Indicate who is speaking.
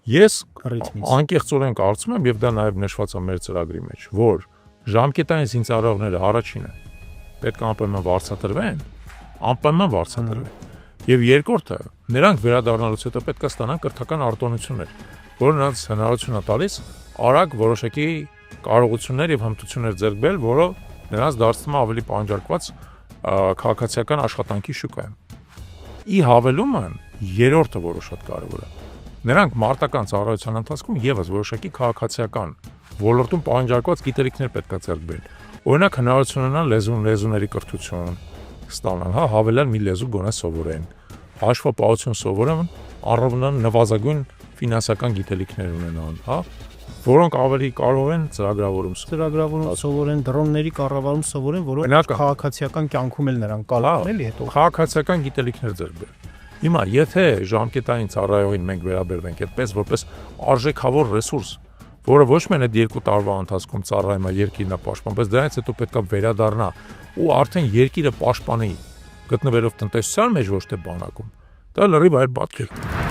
Speaker 1: Ես
Speaker 2: ռիթմից։
Speaker 1: անկեղծորեն կարծում եմ եւ դա նաեւ նշված է մեր ծրագրի մեջ, որ ժամկետային զինծառայողները առաջինը պետք է անպայման վարձատրվեն, եւ երկրորդը նրանք վերադառնալուց հետո պետք է ստանան կրթական արտոնություններ, որը նրանց հնարավորություն է տալիս արագ որոշակի կարողություններ եւ հմտություններ ձեռք բերել, որը նրանց դարձնում է ավելի պահանջարկված քաղաքացիական աշխատանքի շուկայում։ Ի հավելումը երրորդը որը շատ կարևոր է։ Նրանք մարտական ծառայության ընթացքում եւս որոշակի քաղաքացիական ոլորտում պահանջարկված գիտելիքներ պետք է ձեռք բերել։ Օրինակ հնարավորություն ունենան լեզուների կրթություն ստանալ, հավելյալ մի լեզու գոնե սովորեն, հաշվապահություն սովորեն, առավելան նվազագույն ֆինանսական գիտելիքներ ունենան, որոնք ավելի կարող են ծրագրավորում
Speaker 2: սովորեն, դրոնների կառավարում սովորեն, որոնք քաղաքացիական կյանքում էլ նրանք կարող են հետո
Speaker 1: քաղաքացիական գիտելիքներ ձեռք բերել։ Հիմա եթե ժամկետային ծառայողին մենք վերաբերվենք այդպես որպես արժեքավոր ռեսուրս, որը ոչ միայն այդ 2 տարվա ընթացքում ծառայում է երկիրն է պաշտպանում, բայց դրանից հետո պետք է վերադառնա ու արդեն երկիրը պաշտպանի գտնվելով տնտեսության մեջ ոչ թե բանակում, դա լրիվ այլ պատկեր է։